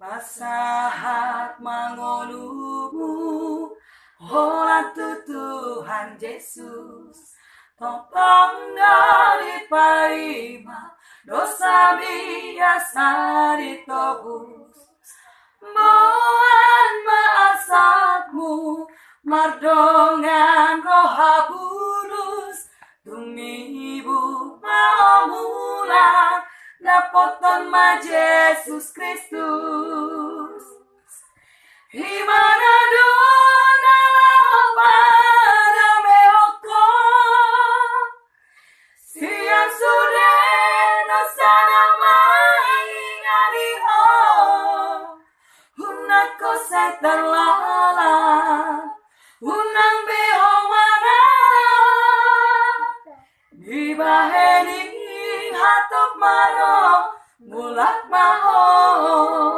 Pasahat mangolumu Holatu Tuhan Yesus Topang dari paima Dosa biasa ditobus Mohon maasatmu Mardongan roh habulus Tumibu mau mulang Napoton ma Yesus Kristus Himana dona pada meoko Siang sudah nasana maingariho Hunako setan lala Hunang beho mana Dibaheni hatop maro mulak maho